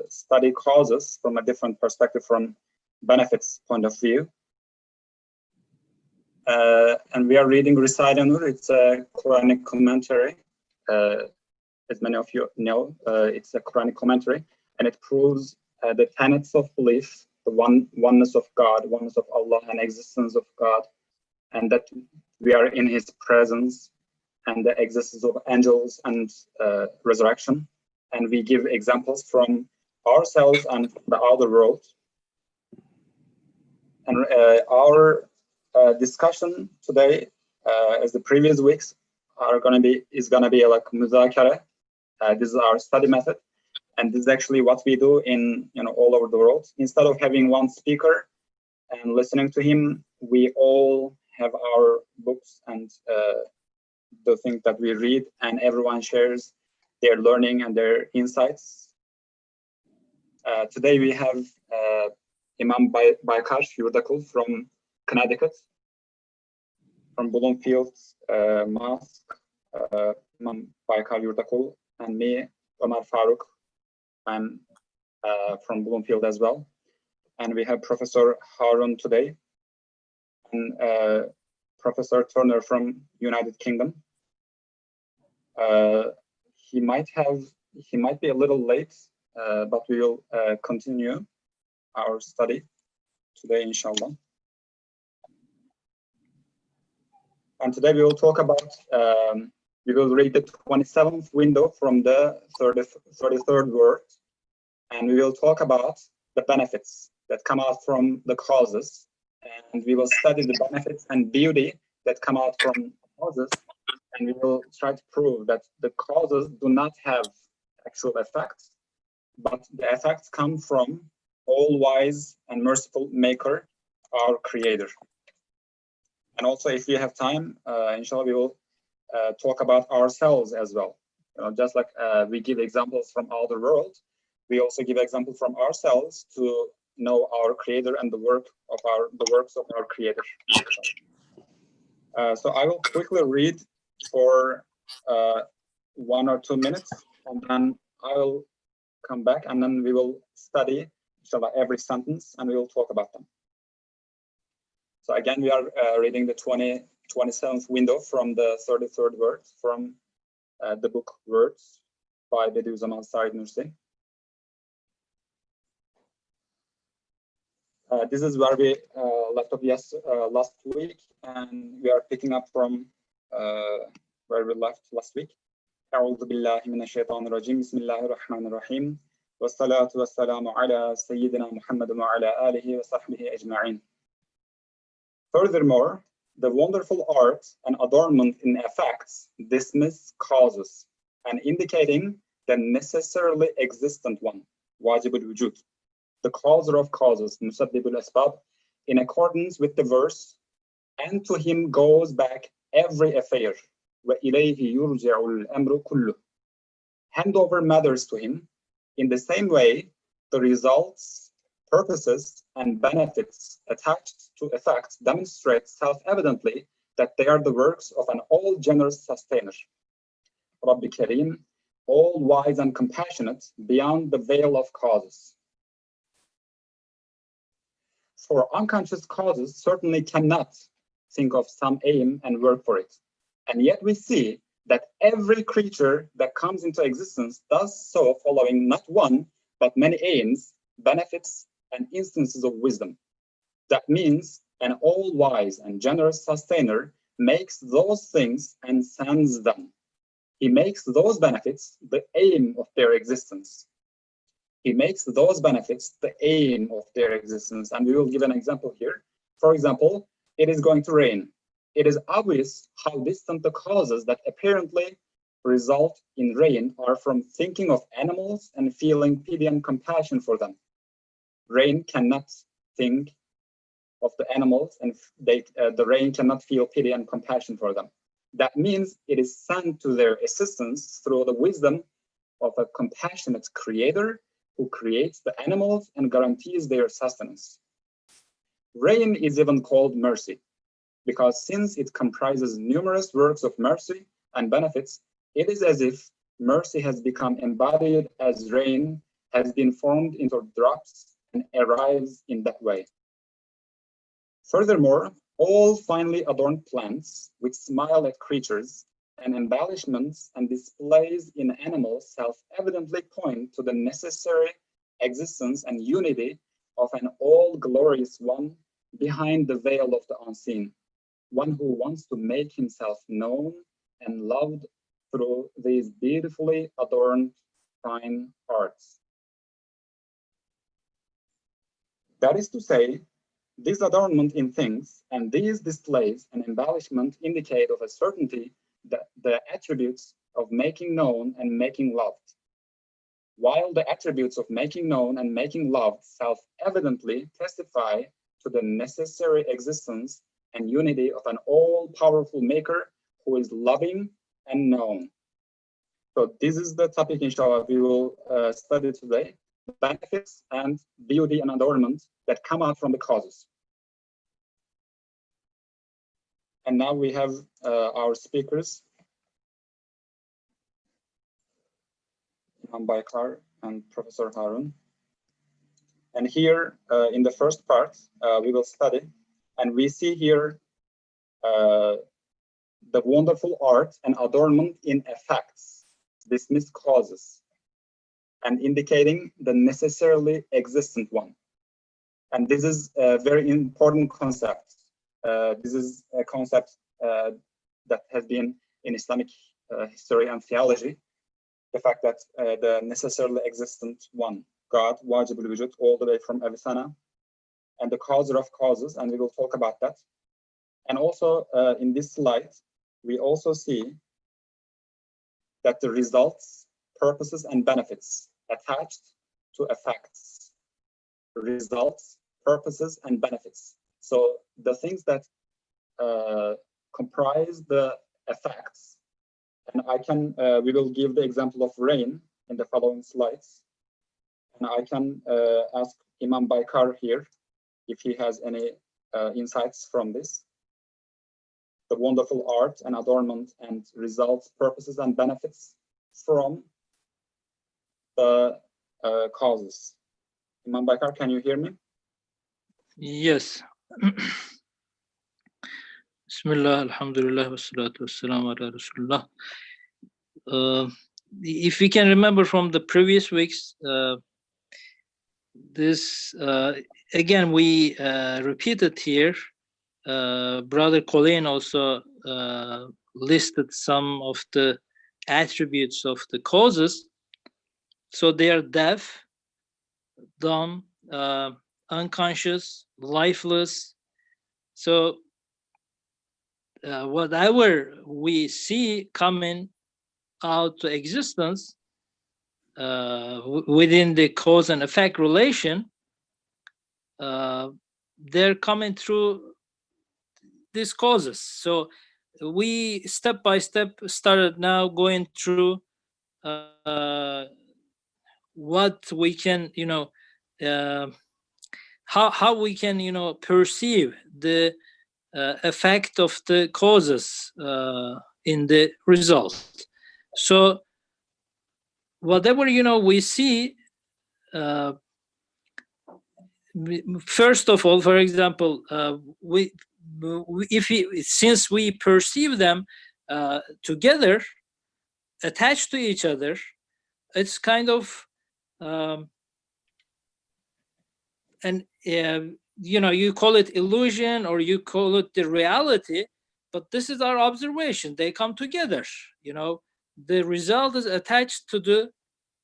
study causes from a different perspective, from benefits point of view. And we are reading Risale-i Nur. It's a Quranic commentary. As many of you know, it's a Quranic commentary, and it proves the tenets of belief, the oneness of God, oneness of Allah, and existence of God, and that we are in His presence, and the existence of angels and resurrection. And we give examples from ourselves and the outer world. And our discussion today, as the previous weeks, is gonna be like muzakara. This is our study method, and this is actually what we do in all over the world. Instead of having one speaker and listening to him, we all have our books and the things that we read, and everyone shares their learning and their insights. Today we have Imam Baykar Yurdakul from Connecticut, from Bloomfield Mosque, Imam Baykar Yurdakul, and me, Omar Faruk. I'm from Bloomfield as well. And we have Professor Harun today, and Professor Turner from United Kingdom. He might be a little late, but we will continue our study today, inshallah. And today we will talk about, we will read the 27th window from the 33rd word, and we will talk about the benefits that come out from the causes, and we will study the benefits and beauty that come out from causes, and we will try to prove that the causes do not have actual effects, but the effects come from all-wise and merciful Maker, our Creator. And also, if we have time, inshallah, we will talk about ourselves as well. Just like we give examples from all the world, we also give examples from ourselves to know our Creator and the works of our Creator. So I will quickly read for 1 or 2 minutes, and then I will come back, and then we will study, inshallah, every sentence, and we will talk about them. So again, we are reading the 27th window from the 33rd word from the book Words by Bediüzzaman Said Nursi. This is where we left off last week, and we are picking up from where we left last week. أعوذ بالله من الشيطان الرجيم بسم الله الرحمن الرحيم والصلاة والسلام على سيدنا محمد وعلى آله وصحبه أجمعين. Furthermore, the wonderful art and adornment in effects dismiss causes and indicating the necessarily existent one, wajib al-wujud, the causer of causes, musabbib al-asbab, in accordance with the verse, and to him goes back every affair, وَإِلَيْهِ يُرْجَعُ الْأَمْرُ كُلُّهُ. Hand over matters to him. In the same way, the results, purposes, and benefits attached to effects demonstrate self-evidently that they are the works of an all-generous sustainer, Rabbi Kareem, all-wise and compassionate beyond the veil of causes. For unconscious causes certainly cannot think of some aim and work for it. And yet we see that every creature that comes into existence does so following not one, but many aims, benefits, and instances of wisdom. That means an all-wise and generous sustainer makes those things and sends them. He makes those benefits the aim of their existence. He makes those benefits the aim of their existence. And we will give an example here. For example, it is going to rain. It is obvious how distant the causes that apparently result in rain are from thinking of animals and feeling pity and compassion for them. Rain cannot think of the animals, and the rain cannot feel pity and compassion for them. That means it is sent to their assistance through the wisdom of a compassionate creator who creates the animals and guarantees their sustenance. Rain is even called mercy, because since it comprises numerous works of mercy and benefits, it is as if mercy has become embodied as rain has been formed into drops and arrives in that way. Furthermore, all finely adorned plants which smile at creatures and embellishments and displays in animals self-evidently point to the necessary existence and unity of an all-glorious one behind the veil of the unseen, one who wants to make himself known and loved through these beautifully adorned fine arts. That is to say, this adornment in things and these displays and embellishment indicate of a certainty that the attributes of making known and making loved, while the attributes of making known and making loved self-evidently testify to the necessary existence and unity of an all-powerful maker who is loving and known. So this is the topic, inshallah, we will study today: benefits and beauty and adornment that come out from the causes. And now we have our speakers, Imam Baykar and Professor Harun. And here in the first part, we will study, and we see here the wonderful art and adornment in effects, dismissed causes, and indicating the necessarily existent one. And this is a very important concept. This is a concept that has been in Islamic history and theology, the fact that the necessarily existent one, God, Wajib al-Wujud, all the way from Avicenna, and the causer of causes, and we will talk about that. And also in this slide, we also see that the results, purposes, and benefits attached to effects, results, purposes, and benefits. So the things that comprise the effects, and we will give the example of rain in the following slides. And I can ask Imam Baykar here if he has any insights from this. The wonderful art and adornment and results, purposes, and benefits from the causes. Imam Baykar, can you hear me? Yes. Bismillah, alhamdulillah, wassalatu wassalamu ala rasulullah. If we can remember from the previous weeks, this again we repeated here. Brother Colleen also listed some of the attributes of the causes. So they are deaf, dumb, unconscious, lifeless. So whatever we see coming out to existence within the cause and effect relation, they're coming through these causes. So we step by step started now going through what we can, how we can, perceive the effect of the causes in the result. So whatever we see, first of all, for example, since we perceive them together, attached to each other, it's kind of you call it illusion or you call it the reality, but this is our observation. They come together. The result is attached to the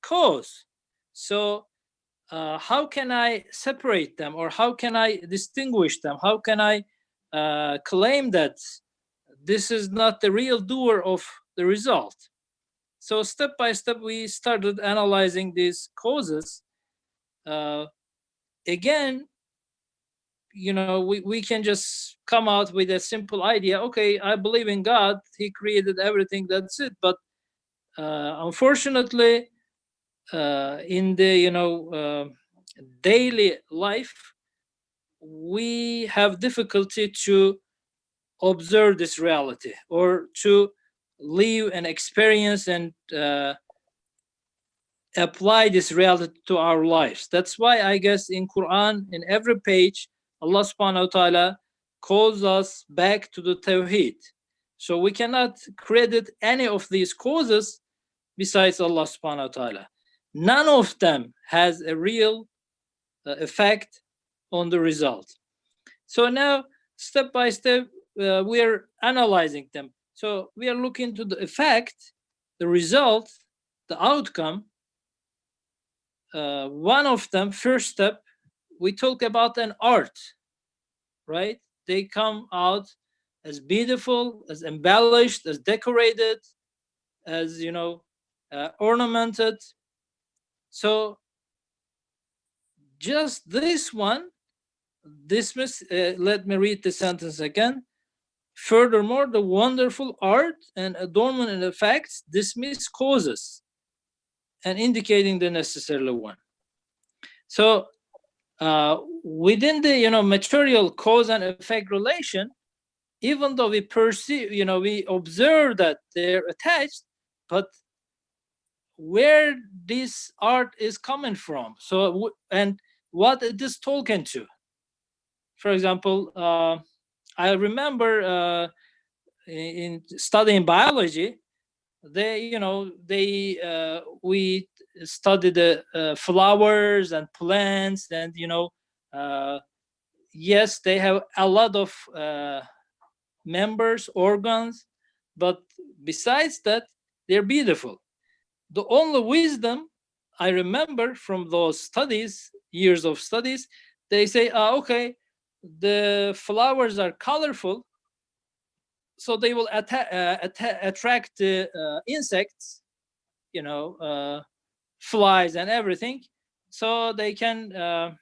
cause. So how can I separate them, or how can I distinguish them? How can I claim that this is not the real doer of the result? So step by step, we started analyzing these causes. Again, we can just come out with a simple idea. Okay, I believe in God. He created everything. That's it. But unfortunately, in the daily life, we have difficulty to observe this reality, or to live and experience and apply this reality to our lives. That's why I guess in Quran, in every page, Allah subhanahu wa ta'ala calls us back to the Tawheed. So we cannot credit any of these causes besides Allah subhanahu wa ta'ala. None of them has a real effect on the result. So now, step by step, we are analyzing them. So we are looking to the effect, the result, the outcome. One of them, first step, we talk about an art, right? They come out as beautiful, as embellished, as decorated, as, you know, ornamented. So just this one, let me read the sentence again. Furthermore, the wonderful art and adornment and effects dismiss causes and indicating the necessary one. So within the, you know, material cause and effect relation, even though we perceive, you know, we observe that they're attached, but where this art is coming from, so and what it is talking to. For example, I remember in studying biology, we studied the flowers and plants, and yes, they have a lot of members, organs, but besides that, they're beautiful. The only wisdom I remember from those studies, years of studies, they say, okay, the flowers are colorful, so they will attract insects, flies and everything, so they can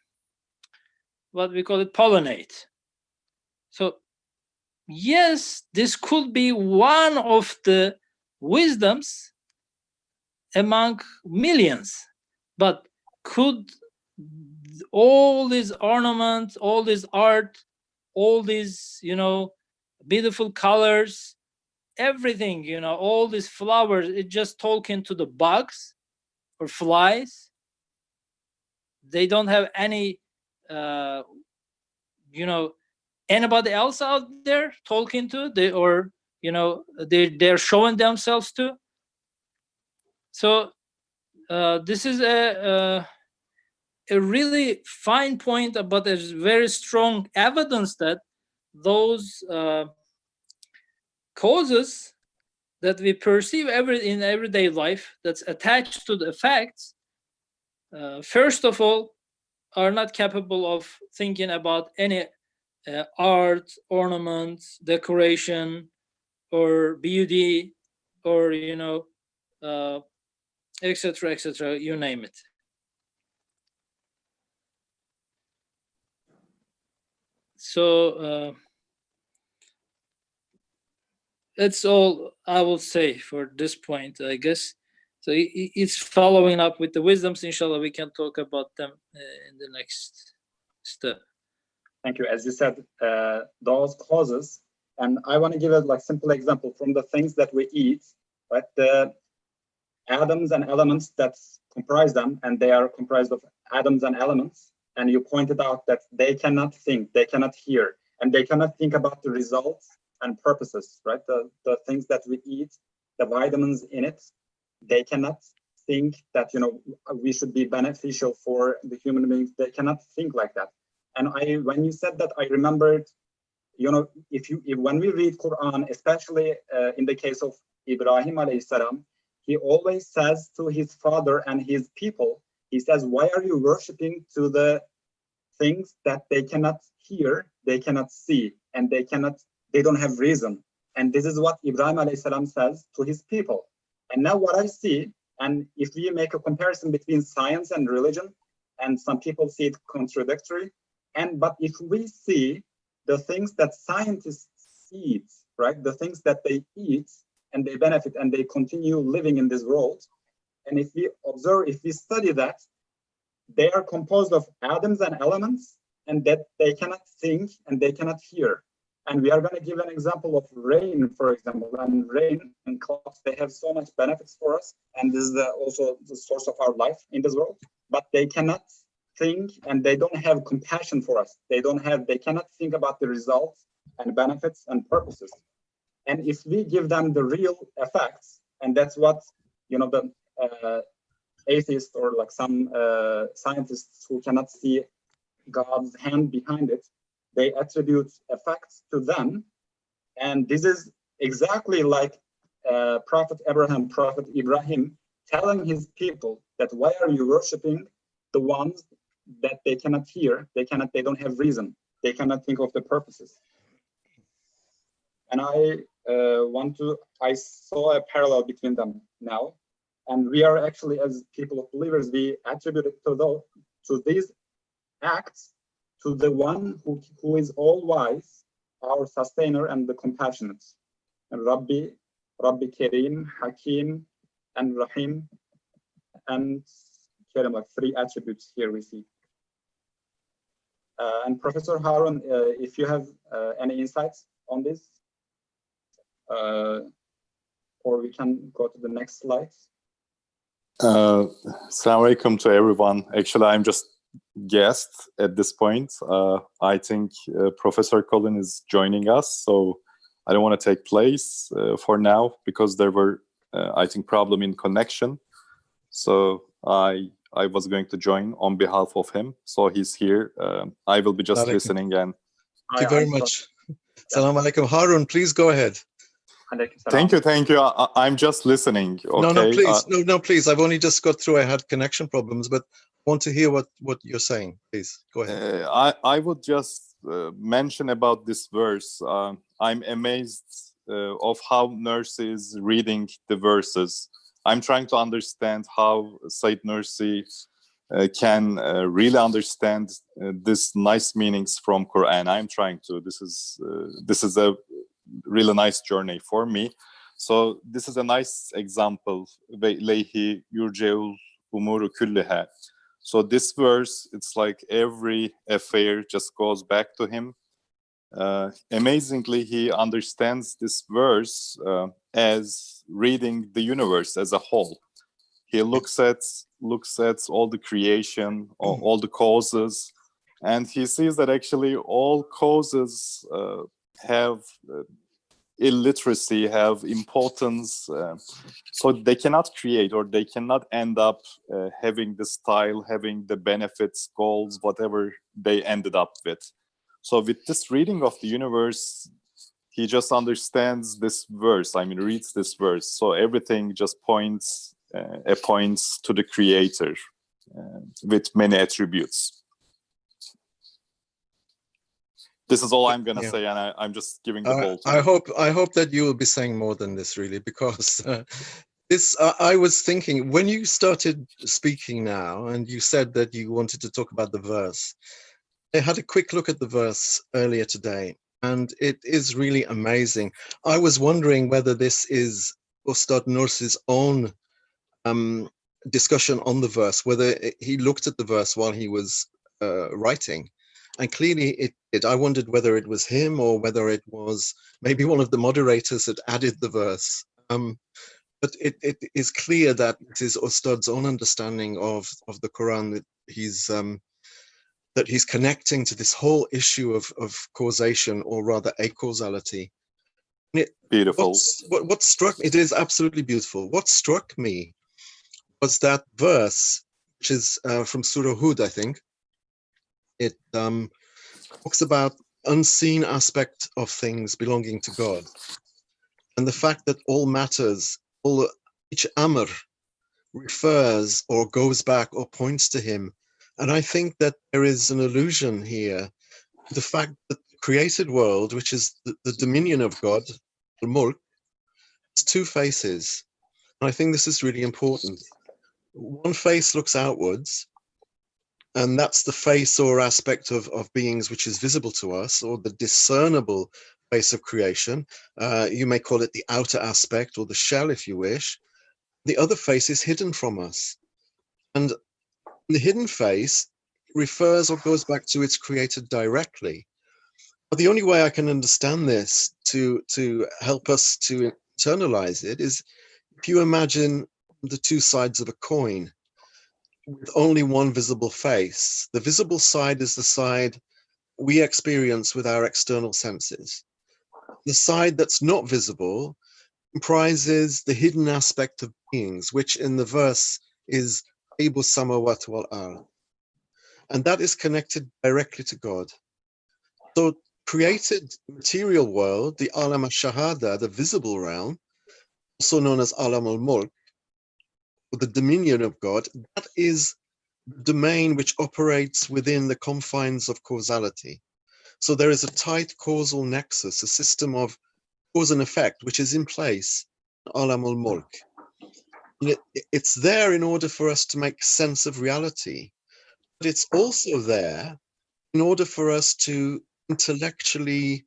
what we call it, pollinate. So yes, this could be one of the wisdoms among millions, but could all these ornaments, all this art, all these beautiful colors, everything, all these flowers, it just talking to the bugs or flies? They don't have any anybody else out there talking to, they're showing themselves to. So this is a really fine point, but there's very strong evidence that those causes that we perceive in everyday life that's attached to the effects, first of all, are not capable of thinking about any art, ornaments, decoration, or beauty, or etc., etc., you name it. So that's all I will say for this point, I guess. So it's following up with the wisdoms. Inshallah, we can talk about them in the next step. Thank you. As you said, those causes, and I want to give a simple example from the things that we eat, right? The atoms and elements that comprise them, and they are comprised of atoms and elements. And you pointed out that they cannot think, they cannot hear, and they cannot think about the results and purposes, right? The things that we eat, the vitamins in it, they cannot think that we should be beneficial for the human beings. They cannot think like that. And when you said that, I remembered, when we read Quran, especially in the case of Ibrahim alayhi salam, he always says to his father and his people, he says, why are you worshiping to the things that they cannot hear, they cannot see, and they don't have reason? And this is what Ibrahim alayhi salam says to his people. And now what I see, and if we make a comparison between science and religion, and some people see it contradictory, but if we see the things that scientists eat, right, the things that they eat, and they benefit and they continue living in this world, and if we observe, if we study that, they are composed of atoms and elements, and that they cannot think and they cannot hear. And we are going to give an example of rain, for example. And rain and clouds, they have so much benefits for us. And this is also the source of our life in this world. But they cannot think, and they don't have compassion for us. They cannot think about the results and benefits and purposes. And if we give them the real effects, and that's what, the atheists or like some scientists who cannot see God's hand behind it, they attribute effects to them. And this is exactly like Prophet Abraham, Prophet Ibrahim, telling his people that why are you worshiping the ones that they cannot hear, they don't have reason, they cannot think of the purposes. And I saw a parallel between them now. And we are actually, as people of believers, we attribute it to these acts to the one who is all wise, our sustainer and the compassionate. And Rabbi Kareem, Hakim, and Rahim, and Kareem, like 3 attributes here we see. And Professor Harun, if you have any insights on this, or we can go to the next slide. Assalamu alaikum to everyone. Actually, I'm just guest at this point. I think Professor Colin is joining us, so I don't want to take place for now because there were, I think, problem in connection. So I was going to join on behalf of him. So he's here. I will be just listening. And thank you very much. Assalamu alaikum. Harun, please go ahead. Thank you. I'm just listening. Okay? No, please. I've only just got through. I had connection problems, but I want to hear what you're saying. Please go ahead. I would just mention about this verse. I'm amazed of how Nursi is reading the verses. I'm trying to understand how Said Nursi can really understand these nice meanings from Quran. I'm trying to. This is a really nice journey for me. So this is a nice example. Leihi yurjeul umuru kulliha. So this verse, it's like every affair just goes back to him. Amazingly, he understands this verse as reading the universe as a whole. He looks at all the creation, all the causes, and he sees that actually all causes have illiteracy, have importance, so they cannot create, or they cannot end up having the style, having the benefits, goals, whatever they ended up with. So with this reading of the universe, he just understands this verse. Reads this verse. So everything just points to the Creator with many attributes. This is all I'm going to say, and I'm just giving the ball to you. I hope that you will be saying more than this, really, because I was thinking, when you started speaking now, and you said that you wanted to talk about the verse, I had a quick look at the verse earlier today, and it is really amazing. I was wondering whether this is Ustad Nursi's own discussion on the verse, whether he looked at the verse while he was writing. And clearly it did. I wondered whether it was him or whether it was maybe one of the moderators had added the verse. But it is clear that it is Ustad's own understanding of the Quran, that he's connecting to this whole issue of causation, or rather acausality. Beautiful. What struck me, it is absolutely beautiful. What struck me was that verse, which is from Surah Hud, I think. It talks about unseen aspect of things belonging to God, and the fact that all matters, each amr refers or goes back or points to him. And I think that there is an allusion here to the fact that the created world, which is the dominion of God, the mulk, has 2 faces. And I think this is really important. One face looks outwards, and that's the face or aspect of beings which is visible to us, or the discernible face of creation. You may call it the outer aspect, or the shell, if you wish. The other face is hidden from us. And the hidden face refers or goes back to its creator directly. But the only way I can understand this to help us to internalize it is if you imagine the two sides of a coin with only one visible face. The visible side is the side we experience with our external senses. The side that's not visible comprises the hidden aspect of beings, which in the verse is Ebu Samawat wal Ard. And that is connected directly to God. So created material world, the Alam al-Shahada, the visible realm, also known as Alam al-Mulk, the dominion of God, that is the domain which operates within the confines of causality. So there is a tight causal nexus, a system of cause and effect, which is in place, Alam al-Mulk. It's there in order for us to make sense of reality, but it's also there in order for us to intellectually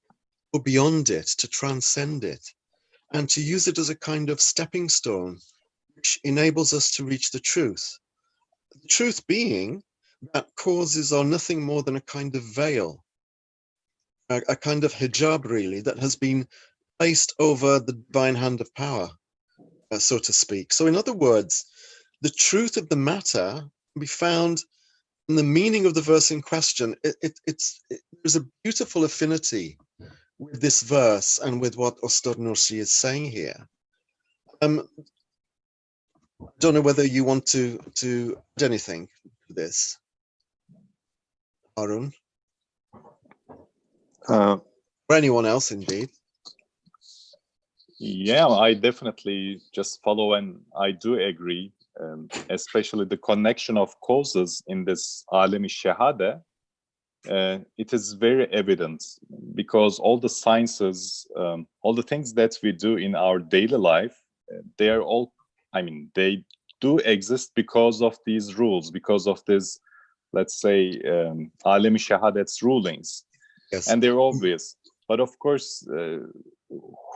go beyond it, to transcend it, and to use it as a kind of stepping stone, which enables us to reach the truth. The truth being that causes are nothing more than a kind of veil, a kind of hijab, really, that has been placed over the divine hand of power, so to speak. So in other words, the truth of the matter can be found in the meaning of the verse in question. There's a beautiful affinity with this verse and with what Ustad Nursi is saying here. I don't know whether you want to add anything to this, Arun, or anyone else indeed. Yeah, I definitely just follow, and I do agree, especially the connection of causes in this Alam al-Shahada. It is very evident because all the sciences, all the things that we do in our daily life, they are all, they do exist because of these rules, because of this, let's say, Alam al-Shahadat's rulings. Yes. And they're obvious. But of course,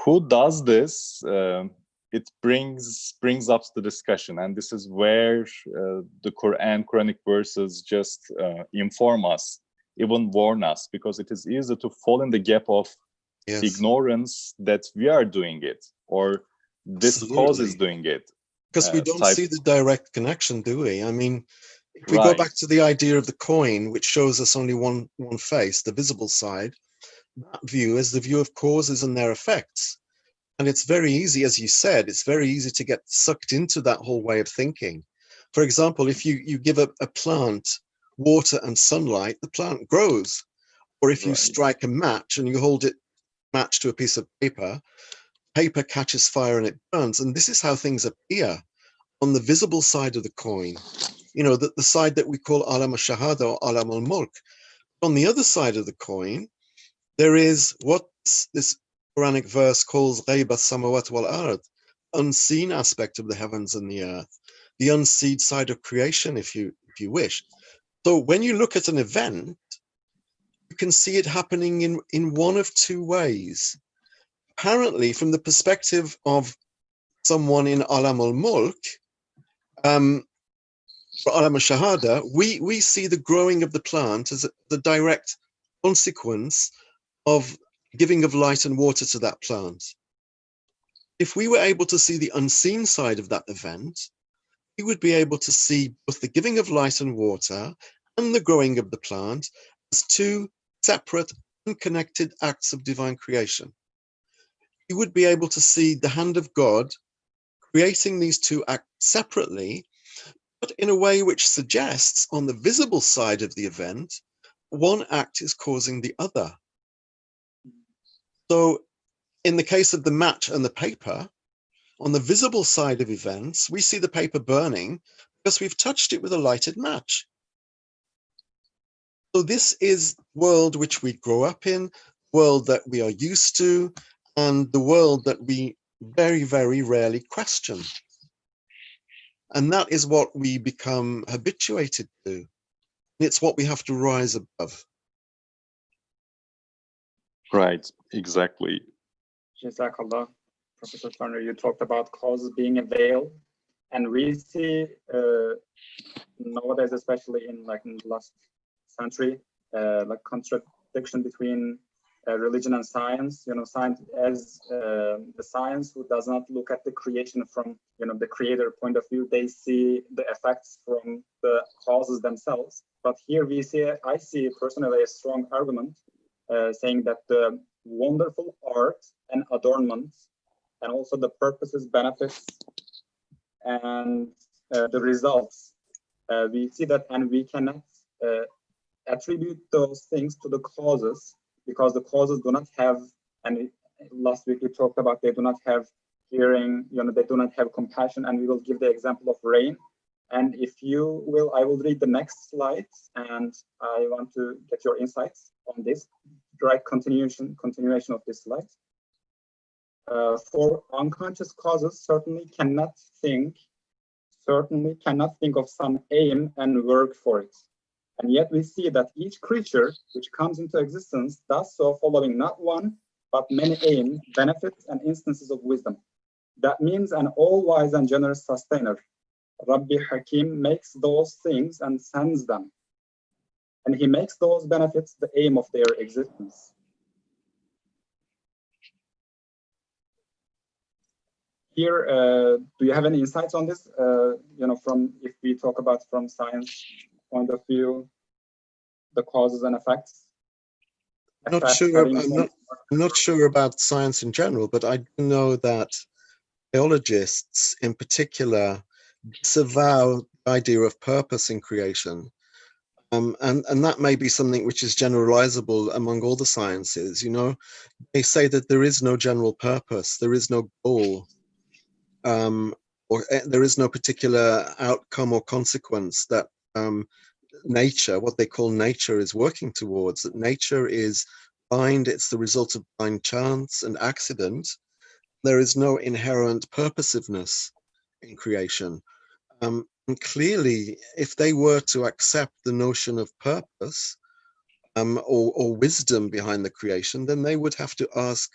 who does this? It brings up the discussion, and this is where the Quranic verses just inform us, even warn us, because it is easy to fall in the gap of ignorance that we are doing it, or this cause is doing it. Because we don't see the direct connection, do we? I mean, if we go back to the idea of the coin, which shows us only one face, the visible side, that view is the view of causes and their effects. And it's very easy, as you said, it's very easy to get sucked into that whole way of thinking. For example, if you give a plant water and sunlight, the plant grows. Or if you strike a match and you hold it match to a piece of paper, paper catches fire and it burns. And this is how things appear on the visible side of the coin. You know, the side that we call Alam al-Shahada or Alam al-Mulk. On the other side of the coin, there is what this Quranic verse calls Ghayb as-Samawat wal Ard, unseen aspect of the heavens and the earth, the unseen side of creation, if you wish. So when you look at an event, you can see it happening in one of two ways. Apparently, from the perspective of someone in Alam al-Mulk, for Alam al-Shahada, we see the growing of the plant as the direct consequence of giving of light and water to that plant. If we were able to see the unseen side of that event, we would be able to see both the giving of light and water and the growing of the plant as two separate, unconnected acts of divine creation. You would be able to see the hand of God creating these two acts separately, but in a way which suggests on the visible side of the event, one act is causing the other. So in the case of the match and the paper, on the visible side of events, we see the paper burning because we've touched it with a lighted match. So this is the world which we grow up in, world that we are used to, and the world that we very, very rarely question. And that is what we become habituated to. It's what we have to rise above. Right, exactly. Jazakallah. Professor Turner, you talked about causes being a veil, and we see nowadays, especially in the last century, like contradiction between religion and science, science as the science who does not look at the creation from, the creator point of view. They see the effects from the causes themselves. But here I see personally a strong argument saying that the wonderful art and adornments and also the purposes, benefits, and the results, we see that, and we cannot attribute those things to the causes, because the causes do not have, and last week we talked about, they do not have hearing, they do not have compassion, and we will give the example of rain. And if you will, I will read the next slides, and I want to get your insights on this, direct continuation of this slide. For unconscious causes, certainly cannot think of some aim and work for it. And yet we see that each creature which comes into existence does so following not one, but many aims, benefits, and instances of wisdom. That means an all-wise and generous sustainer, Rabbi Hakim, makes those things and sends them. And he makes those benefits the aim of their existence. Here, do you have any insights on this? From, if we talk about from science point of view, the causes and effects? I'm not sure about science in general, but I do know that biologists in particular disavow the idea of purpose in creation. And that may be something which is generalizable among all the sciences. They say that there is no general purpose, there is no goal, or there is no particular outcome or consequence that nature, what they call nature, is working towards. That nature is blind, it's the result of blind chance and accident. There is no inherent purposiveness in creation. And clearly, if they were to accept the notion of purpose or wisdom behind the creation, then they would have to ask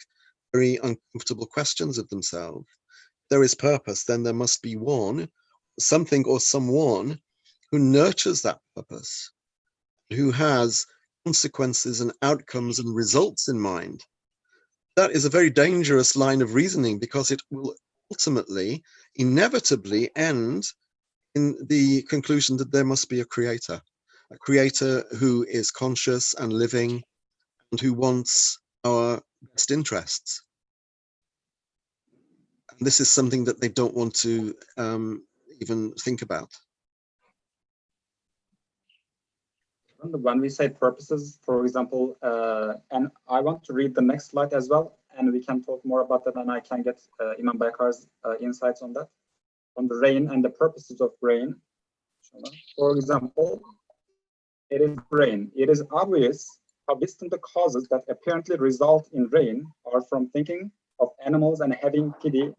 very uncomfortable questions of themselves. There is purpose, then there must be something or someone who nurtures that purpose, who has consequences and outcomes and results in mind. That is a very dangerous line of reasoning, because it will ultimately, inevitably end in the conclusion that there must be a creator who is conscious and living and who wants our best interests. And this is something that they don't want to even think about. When we say purposes, for example, and I want to read the next slide as well, and we can talk more about that, and I can get Imam Bakar's insights on that, on the rain and the purposes of rain. For example, it is rain. It is obvious how distant the causes that apparently result in rain are from thinking of animals and having pity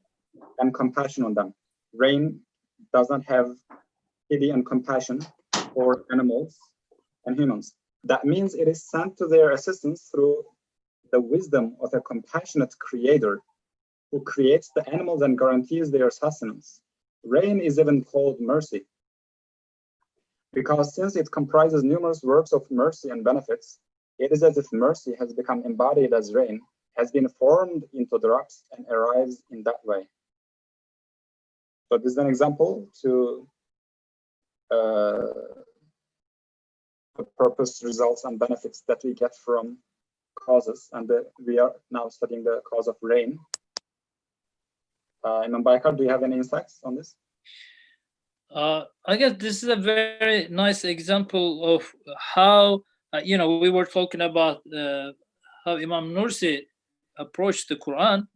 and compassion on them. Rain does not have pity and compassion for animals and humans. That means it is sent to their assistance through the wisdom of a compassionate creator who creates the animals and guarantees their sustenance. Rain is even called mercy, because since it comprises numerous works of mercy and benefits, it is as if mercy has become embodied as rain, has been formed into drops and arrives in that way. So this is an example to the purpose, results, and benefits that we get from causes, and we are now studying the cause of rain. Imam Baykar, do you have any insights on this? I guess this is a very nice example of how, we were talking about how Imam Nursi approached the Quran.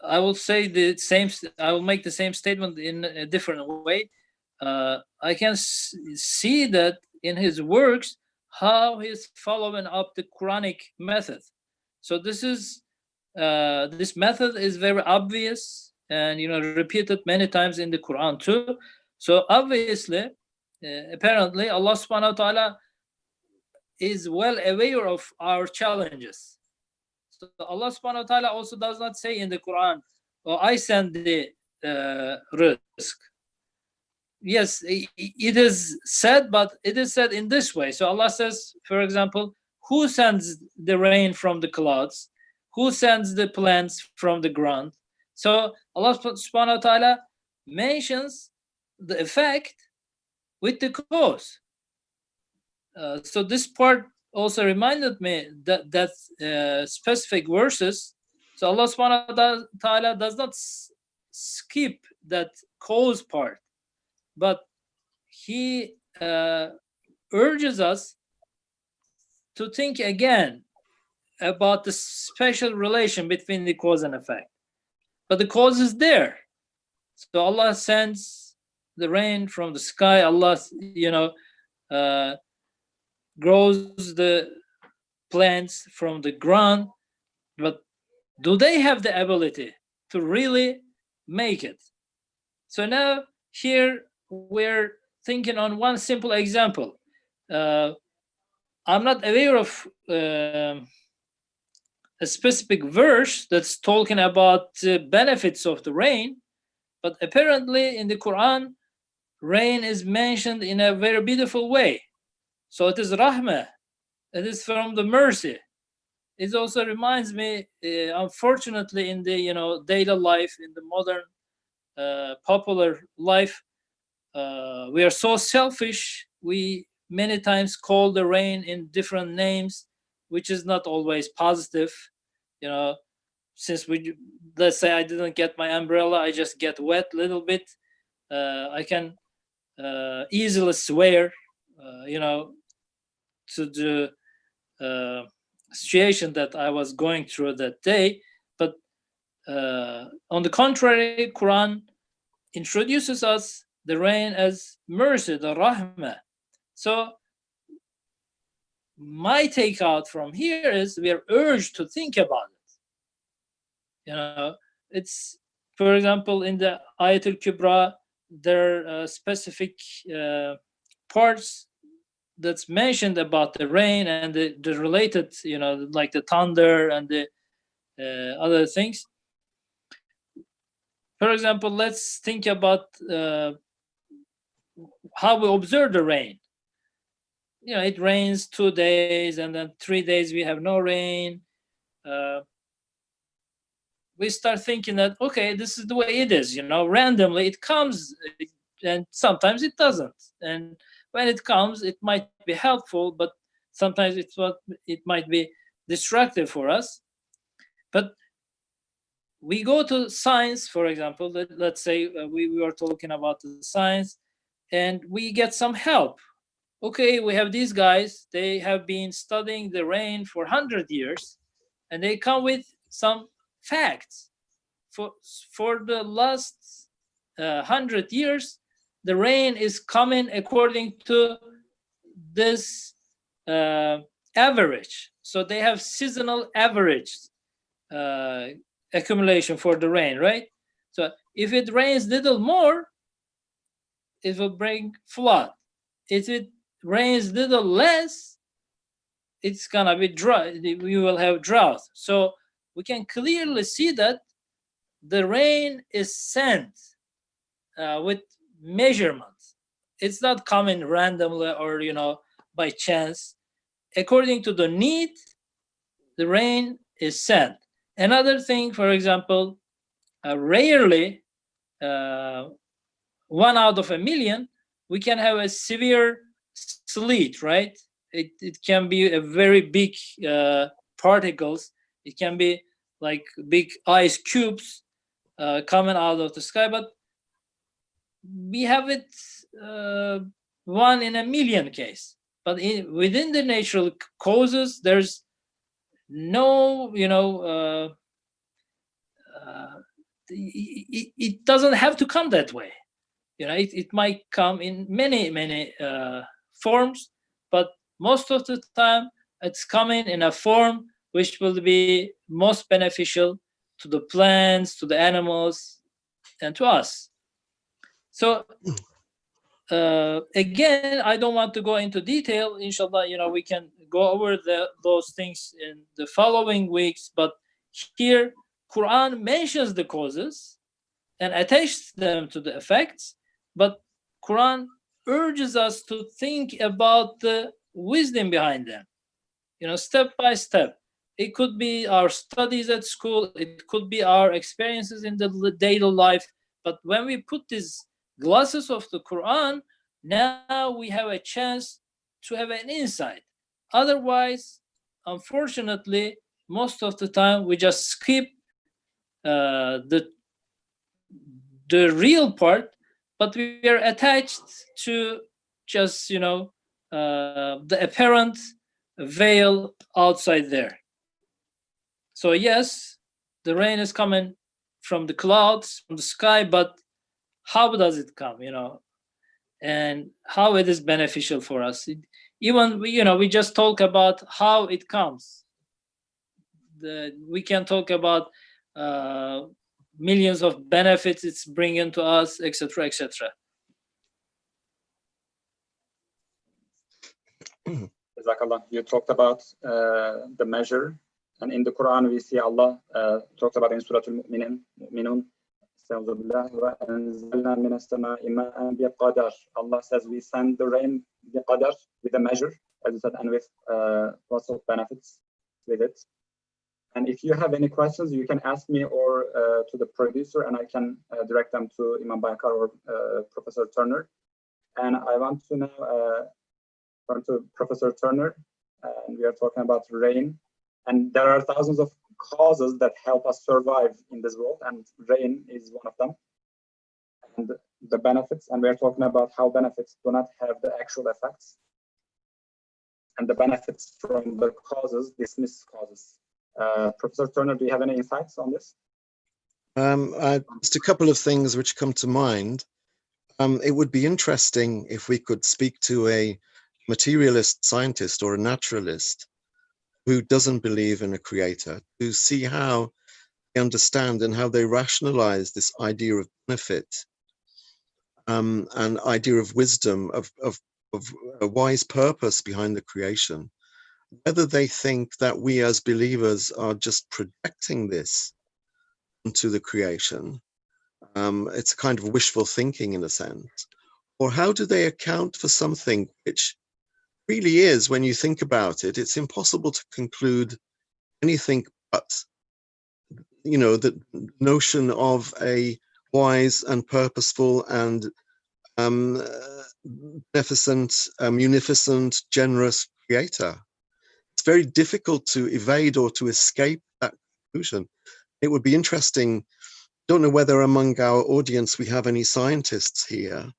I will say the same. I will make the same statement in a different way. I can see that in his works how he's following up the Quranic method. So this method is very obvious and repeated many times in the Quran too. So obviously, apparently, Allah subhanahu wa ta'ala is well aware of our challenges. So Allah subhanahu wa ta'ala also does not say in the Quran, "Oh, I send the risk." Yes, it is said, but it is said in this way. So Allah says, for example, who sends the rain from the clouds, who sends the plants from the ground. So Allah subhanahu wa ta'ala mentions the effect with the cause. So this part also reminded me that specific verses. So Allah subhanahu wa ta'ala does not skip that cause part, but he urges us to think again about the special relation between the cause and effect. But the cause is there. So Allah sends the rain from the sky. Allah, grows the plants from the ground. But do they have the ability to really make it? So now here we're thinking on one simple example. I'm not aware of a specific verse that's talking about the benefits of the rain, but apparently in the Quran, rain is mentioned in a very beautiful way. So it is rahmah, it is from the mercy. It also reminds me, unfortunately, in the daily life, in the modern popular life, we are so selfish. We many times call the rain in different names, which is not always positive. Since let's say I didn't get my umbrella, I just get wet a little bit. I can easily swear, to the situation that I was going through that day. But on the contrary, Quran introduces us the rain as mercy, the rahmah. So my takeout from here is we are urged to think about it. It's, for example, in the Ayatul Kubra, there are specific parts that's mentioned about the rain and the related, like the thunder and the other things. For example, let's think about how we observe the rain. It rains 2 days and then 3 days we have no rain. We start thinking that, okay, this is the way it is, randomly it comes and sometimes it doesn't. And when it comes, it might be helpful, but sometimes it might be destructive for us. But we go to science, for example, let's say we were talking about the science and we get some help. Okay, we have these guys, they have been studying the rain for 100 years and they come with some facts. For the last 100 years, the rain is coming according to this average. So they have seasonal average accumulation for the rain, right? So if it rains little more, it will bring flood. If it rains little less, it's gonna be dry. We will have drought. So we can clearly see that the rain is sent with measurements. It's not coming randomly or by chance. According to the need, the rain is sent. Another thing, for example, rarely 1 out of a million, we can have a severe sleet, right? It can be a very big particles. It can be like big ice cubes coming out of the sky, but we have it 1 in a million case. But within the natural causes, there's no, it doesn't have to come that way. It might come in many forms, but most of the time it's coming in a form which will be most beneficial to the plants, to the animals, and to us. So again, I don't want to go into detail. Inshallah, we can go over those things in the following weeks. But here, Quran mentions the causes and attaches them to the effects. But Quran urges us to think about the wisdom behind them. step by step. It could be our studies at school, it could be our experiences in the daily life. But when we put these glasses of the Quran, now we have a chance to have an insight. Otherwise, unfortunately, most of the time we just skip the real part, but we are attached to just the apparent veil outside there. So yes, the rain is coming from the clouds, from the sky, but how does it come, and how it is beneficial for us? Even we just talk about how it comes. We can talk about millions of benefits it's bringing to us, etc., etc. Jazakallah. You talked about the measure, and in the Quran we see Allah talked about in Surah Al-Mu'minun. Allah says we send the rain biqadar, with a measure, as you said, and with lots of benefits with it. And if you have any questions, you can ask me or to the producer, and I can direct them to Imam Baykar or Professor Turner. And I want to now turn to Professor Turner, and we are talking about rain. And there are thousands of causes that help us survive in this world, and rain is one of them. And the benefits, and we are talking about how benefits do not have the actual effects, and the benefits from the causes dismiss causes. Professor Turner, do you have any insights on this? Just a couple of things which come to mind. It would be interesting if we could speak to a materialist scientist or a naturalist who doesn't believe in a creator, to see how they understand and how they rationalize this idea of benefit, and idea of wisdom, of a wise purpose behind the creation. Whether they think that we as believers are just projecting this into the creation, it's a kind of wishful thinking in a sense, or how do they account for something which really is, when you think about it, it's impossible to conclude anything but, the notion of a wise and purposeful and beneficent, munificent, generous creator. It's very difficult to evade or to escape that conclusion. It would be interesting, don't know whether among our audience we have any scientists here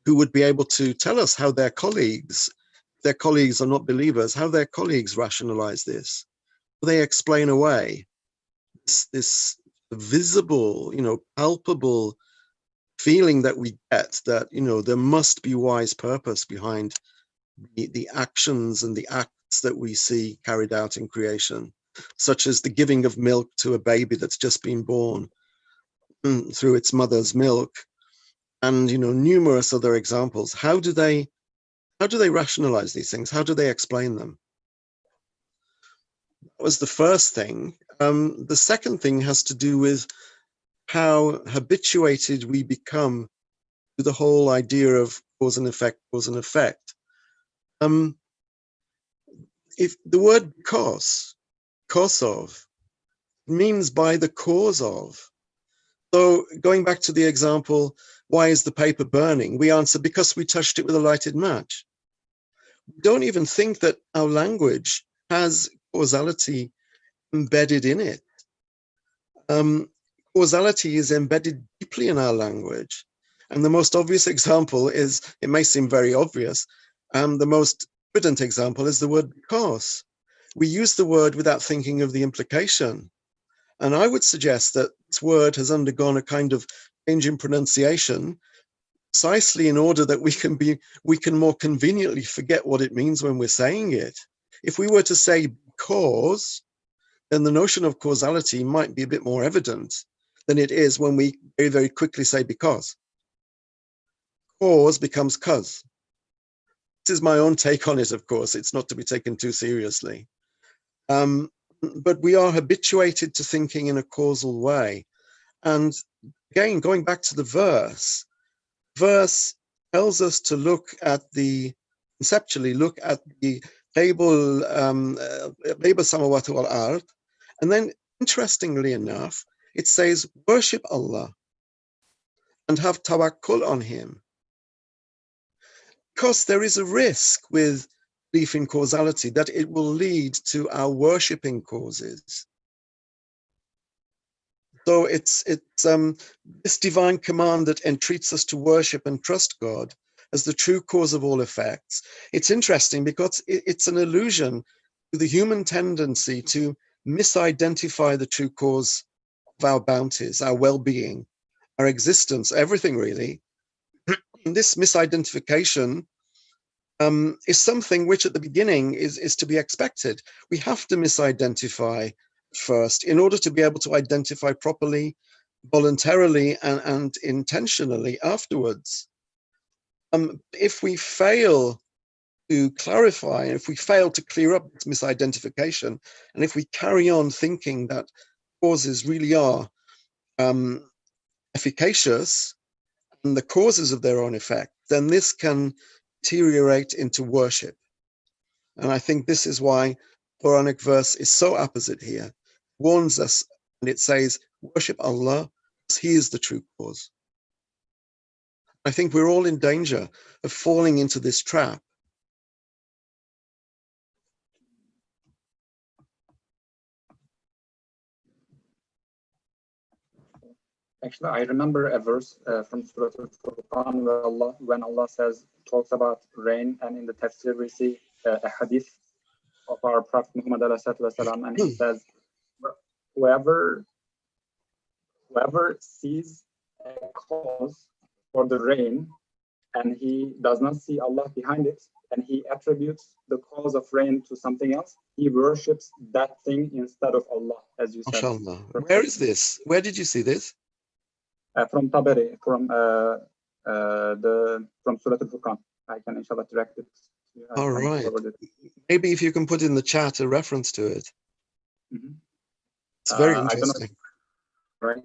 who would be able to tell us how their colleagues are not believers, how their colleagues rationalize this. They explain away this visible, palpable feeling that we get that, there must be wise purpose behind the actions and the acts that we see carried out in creation, such as the giving of milk to a baby that's just been born through its mother's milk, and numerous other examples. How do they rationalize these things? How do they explain them? That was the first thing. The second thing has to do with how habituated we become to the whole idea of cause and effect, cause and effect. If the word cause of, means by the cause of. So going back to the example, why is the paper burning? We answer, because we touched it with a lighted match. We don't even think that our language has causality embedded in it. Causality is embedded deeply in our language. And the most obvious example is, it may seem very obvious, the most evident example is the word because. We use the word without thinking of the implication. And I would suggest that this word has undergone a kind of change in pronunciation, precisely in order that we can more conveniently forget what it means when we're saying it. If we were to say because, then the notion of causality might be a bit more evident than it is when we very, very quickly say because. Cause becomes cause. This is my own take on it, of course. It's not to be taken too seriously. But we are habituated to thinking in a causal way. And again, going back to the verse tells us to conceptually look at the Labor Samawati wal Ard. And then, interestingly enough, it says, worship Allah and have tawakkul on Him. Because there is a risk with belief in causality that it will lead to our worshipping causes. So it's this divine command that entreats us to worship and trust God as the true cause of all effects. It's interesting because it's an allusion to the human tendency to misidentify the true cause of our bounties, our well-being, our existence, everything really. And this misidentification is something which at the beginning is to be expected. We have to misidentify first in order to be able to identify properly, voluntarily, and intentionally afterwards. If we fail to clarify, if we fail to clear up this misidentification, and if we carry on thinking that causes really are efficacious and the causes of their own effect, then this can deteriorate into worship. And I think this is why Quranic verse is so opposite here. It warns us, and it says, worship Allah because He is the true cause. I think we're all in danger of falling into this trap. Actually, I remember a verse from Surah Al-Furqan where when Allah talks about rain, and in the tafsir we see a hadith of our Prophet Muhammad ﷺ, and he says, whoever sees a cause for the rain and he does not see Allah behind it, and he attributes the cause of rain to something else, he worships that thing instead of Allah, as you said. MashaAllah. Where is this? Where did you see this? From Tabari, from Surah Al-Furqan. I can inshallah direct it. All right. Maybe if you can put in the chat a reference to it. Mm-hmm. It's very interesting. Right.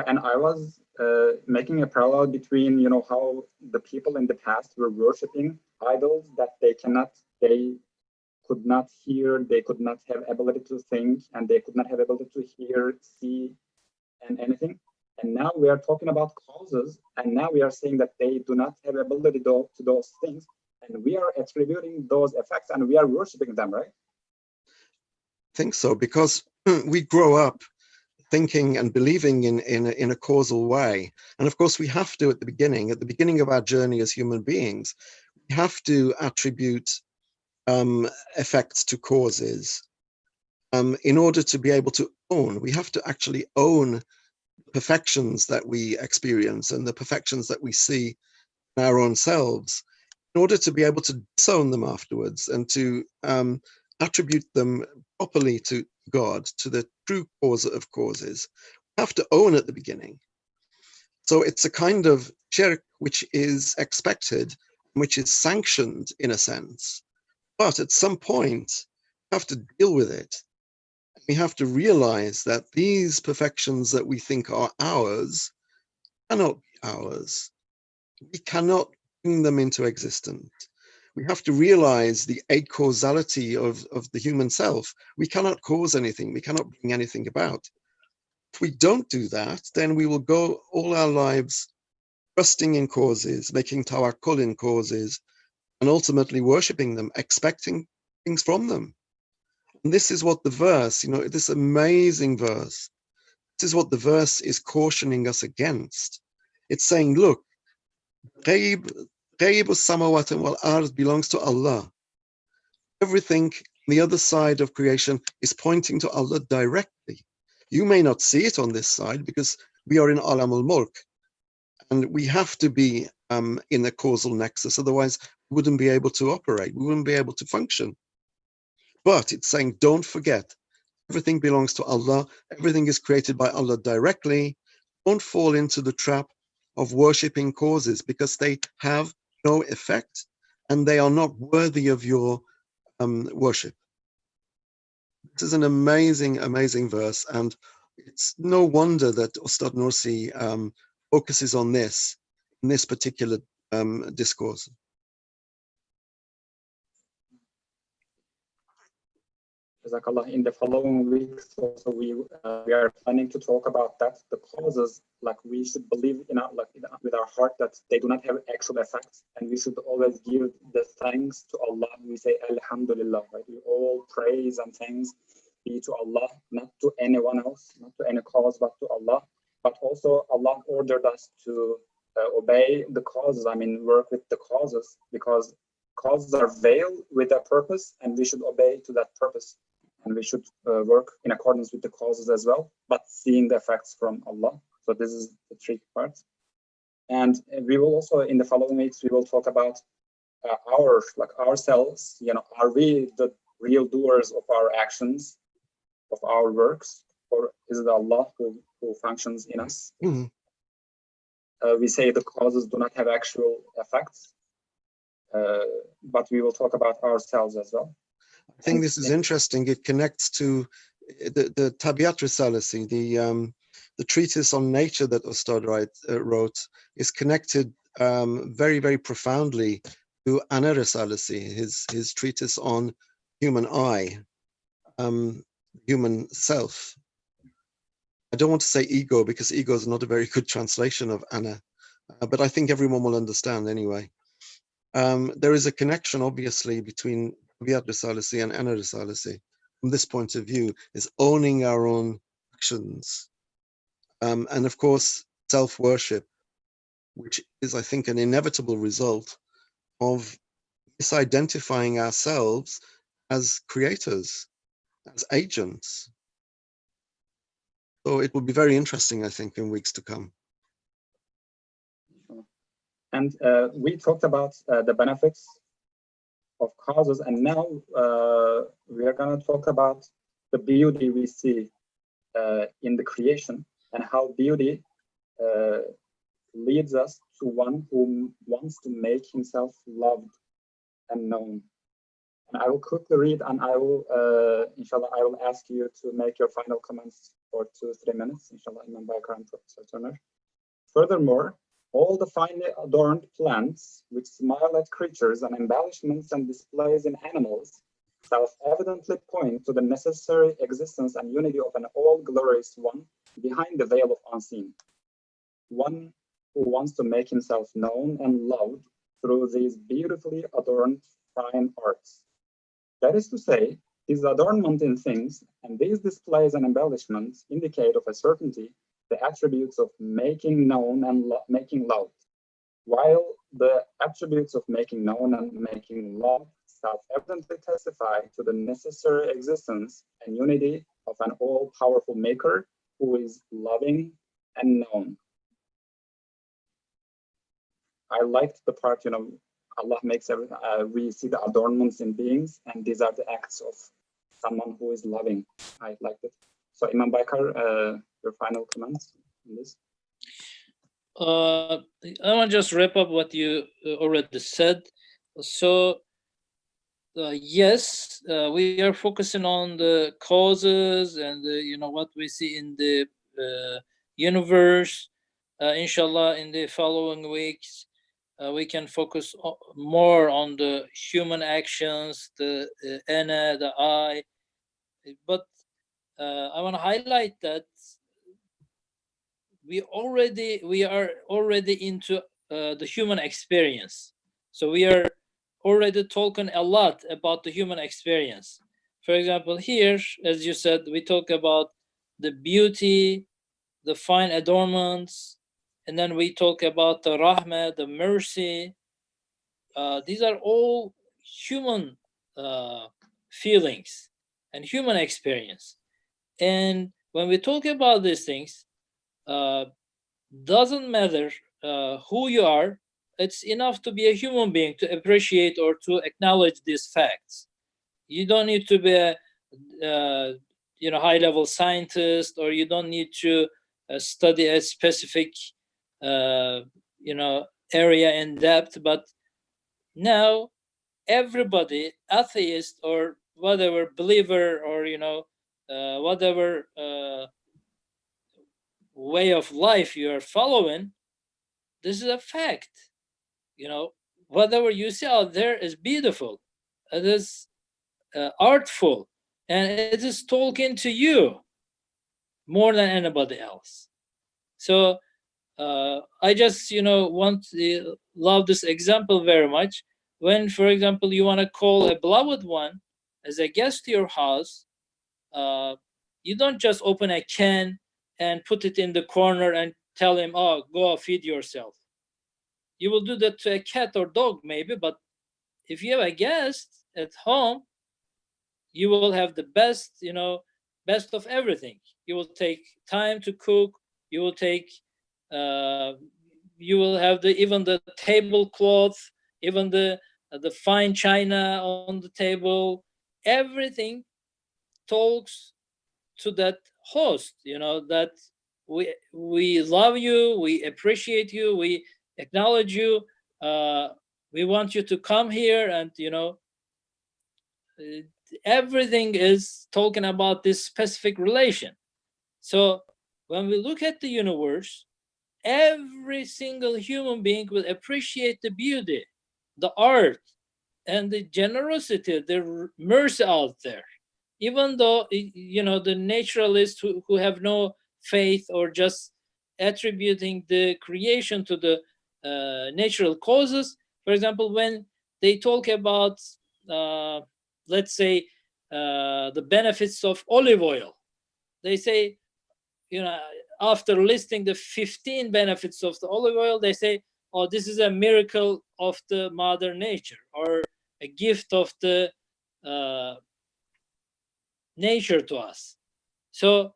And I was making a parallel between, how the people in the past were worshipping idols that they could not hear, they could not have ability to think, and they could not have ability to hear, see, and anything. And now we are talking about causes, and now we are saying that they do not have ability to those things, and we are attributing those effects, and we are worshiping them, right? I think so, because we grow up thinking and believing in a causal way. And of course, we have to, at the beginning of our journey as human beings, we have to attribute effects to causes. In order to be able to own, we have to actually own perfections that we experience and the perfections that we see in our own selves, in order to be able to disown them afterwards and to attribute them properly to God, to the true cause of causes. We have to own at the beginning. So it's a kind of shirk which is expected, which is sanctioned in a sense. But at some point, we have to deal with it. We have to realize that these perfections that we think are ours cannot be ours. We cannot bring them into existence. We have to realize the acausality of the human self. We cannot cause anything. We cannot bring anything about. If we don't do that, then we will go all our lives trusting in causes, making tawakkul in causes, and ultimately worshipping them, expecting things from them. And this is what the verse, this amazing verse, this is what the verse is cautioning us against. It's saying, look, Ghaib as-samawati wal ard belongs to Allah. Everything on the other side of creation is pointing to Allah directly. You may not see it on this side because we are in Alam al-Mulk, and we have to be in a causal nexus, otherwise we wouldn't be able to operate, we wouldn't be able to function. But it's saying, don't forget, everything belongs to Allah, everything is created by Allah directly. Don't fall into the trap of worshipping causes because they have no effect and they are not worthy of your worship. This is an amazing, amazing verse, and it's no wonder that Ustad Nursi focuses on this in this particular discourse. Jazakallah. In the following weeks, also we are planning to talk about that. The causes, like we should believe in our, with our heart that they do not have actual effects, and we should always give the thanks to Allah. We say Alhamdulillah, right? We all praise and thanks be to Allah, not to anyone else, not to any cause, but to Allah. But also Allah ordered us to obey the causes. I mean, work with the causes, because causes are veiled with a purpose, and we should obey to that purpose. And we should work in accordance with the causes as well, but seeing the effects from Allah. So this is the tricky part. And we will also, in the following weeks, we will talk about ourselves. You know, are we the real doers of our actions, of our works, or is it Allah who functions in us? We say the causes do not have actual effects, but we will talk about ourselves as well. I think this is interesting. It connects to the Tabiat Risalasi, the treatise on nature that Ustad wrote, is connected very, very profoundly to Ana Risalasi, his treatise on human eye, human self. I don't want to say ego, because ego is not a very good translation of Ana, but I think everyone will understand anyway. There is a connection, obviously, between Tabiat Risalasi and Ana Risalasi. From this point of view, is owning our own actions. And of course, self-worship, which is, I think, an inevitable result of misidentifying ourselves as creators, as agents. So it will be very interesting, I think, in weeks to come. And we talked about the benefits of causes, and now we are going to talk about the beauty we see in the creation, and how beauty leads us to one who wants to make himself loved and known. And I will quickly read, and I will, inshallah, I will ask you to make your final comments for 2-3 minutes, inshallah, Imam Baikar and Professor Turner. Furthermore, all the finely adorned plants which smile at creatures and embellishments and displays in animals self-evidently point to the necessary existence and unity of an all-glorious one behind the veil of unseen, one who wants to make himself known and loved through these beautifully adorned fine arts. That is to say, these adornment in things and these displays and embellishments indicate of a certainty the attributes of making known and making loved, while the attributes of making known and making loved self-evidently testify to the necessary existence and unity of an all-powerful maker who is loving and known. I liked the part, you know, Allah makes everything, we see the adornments in beings, and these are the acts of someone who is loving. I liked it. So Imam Baikar, your final comments on this? I want to just wrap up what you already said. So yes, we are focusing on the causes and you know, what we see in the universe. Inshallah, in the following weeks, we can focus more on the human actions, the ana, the I. But I want to highlight that we are already into the human experience. So we are already talking a lot about the human experience. For example, here, as you said, we talk about the beauty, the fine adornments, and then we talk about the rahmah, the mercy. These are all human feelings and human experience. And when we talk about these things, doesn't matter who you are, it's enough to be a human being to appreciate or to acknowledge these facts. You don't need to be a you know, high-level scientist, or you don't need to study a specific you know, area in depth. But now everybody, atheist or whatever, believer, or you know, whatever way of life you are following, this is a fact. You know, whatever you see out there is beautiful. It is artful, and it is talking to you more than anybody else. So I just, love this example very much. When, for example, you want to call a beloved one as a guest to your house, you don't just open a can and put it in the corner and tell him, "Oh, go feed yourself." You will do that to a cat or dog, maybe, but if you have a guest at home, you will have the best, best of everything. You will take time to cook. You will take, you will have even the tablecloth, even the fine china on the table. Everything talks to that host. That we love you, we appreciate you, we acknowledge you. We want you to come here, and everything is talking about this specific relation. So when we look at the universe, every single human being will appreciate the beauty, the art, and the generosity, the mercy out there. Even though, the naturalists who have no faith, or just attributing the creation to the natural causes. For example, when they talk about, let's say, the benefits of olive oil, they say, after listing the 15 benefits of the olive oil, they say, "Oh, this is a miracle of the mother nature, or a gift of the nature to us." So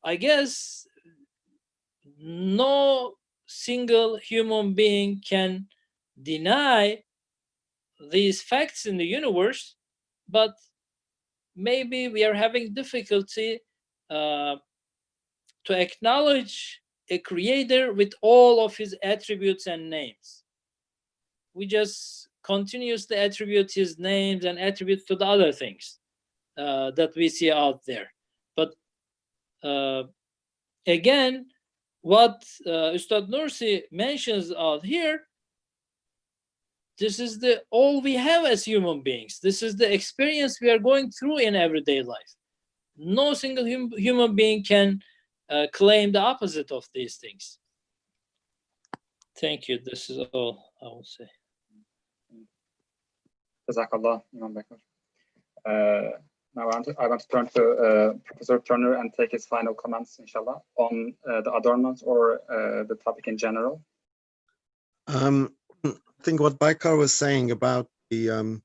I guess no single human being can deny these facts in the universe, but maybe we are having difficulty to acknowledge a creator with all of his attributes and names. We just continuously attribute his names and attributes to the other things that we see out there. But again, what Ustad Nursi mentions out here, this is the all we have as human beings. This is the experience we are going through in everyday life. No single human being can claim the opposite of these things. Thank you. This is all I will say. Jazakallah, Imam Bekir. Now I want to turn to Professor Turner and take his final comments, inshallah, on the adornments or the topic in general. I think what Baykar was saying about the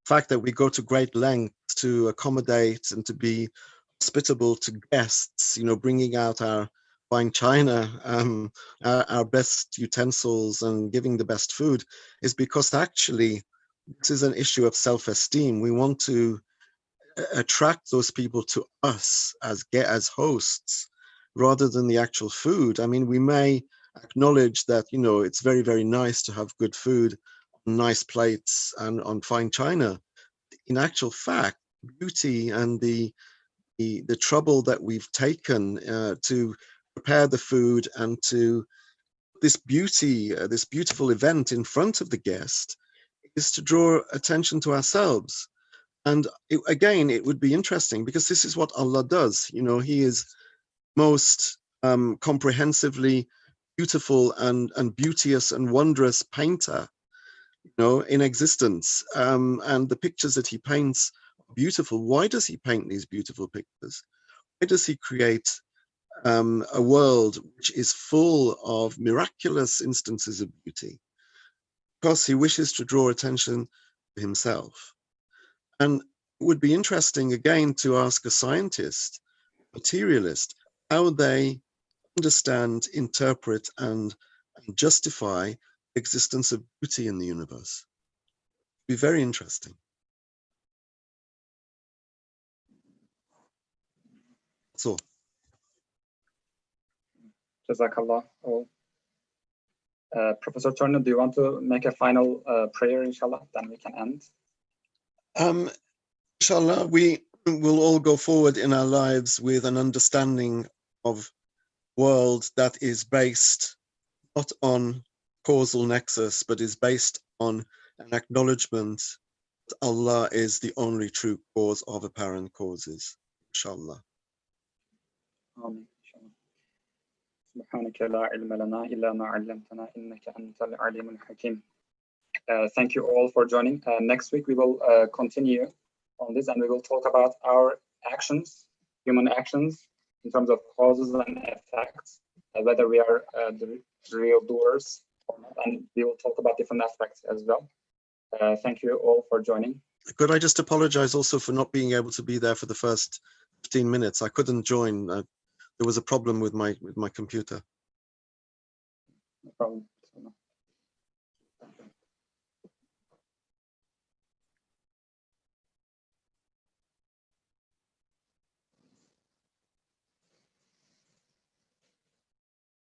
fact that we go to great lengths to accommodate and to be hospitable to guests, bringing out our fine china, our best utensils, and giving the best food, is because actually this is an issue of self-esteem. We want to attract those people to us as hosts rather than the actual food. I mean, we may acknowledge that, it's very, very nice to have good food on nice plates and on fine china. In actual fact, beauty and the trouble that we've taken to prepare the food and to this beautiful event in front of the guest is to draw attention to ourselves. And again, it would be interesting because this is what Allah does. He is most comprehensively beautiful and beauteous and wondrous painter, in existence. And the pictures that he paints are beautiful. Why does he paint these beautiful pictures? Why does he create a world which is full of miraculous instances of beauty? Because he wishes to draw attention to himself. And it would be interesting, again, to ask a scientist, materialist, how they understand, interpret, and justify the existence of beauty in the universe. It'd be very interesting. That's all. Jazakallah. Professor Turner, do you want to make a final prayer, inshallah? Then we can end. Inshallah, we will all go forward in our lives with an understanding of world that is based not on causal nexus, but is based on an acknowledgement that Allah is the only true cause of apparent causes. Inshallah. آمين. إن شاء الله. سبحانك لا علم لنا إلا ما علمتنا إنك أنت العليم الحكيم. Thank you all for joining. Next week we will continue on this, and we will talk about our actions, human actions, in terms of causes and effects, whether we are the real doers or not, and we will talk about different aspects as well. Thank you all for joining. Could I just apologize also for not being able to be there for the first 15 minutes? I couldn't join. There was a problem with my computer. No problem.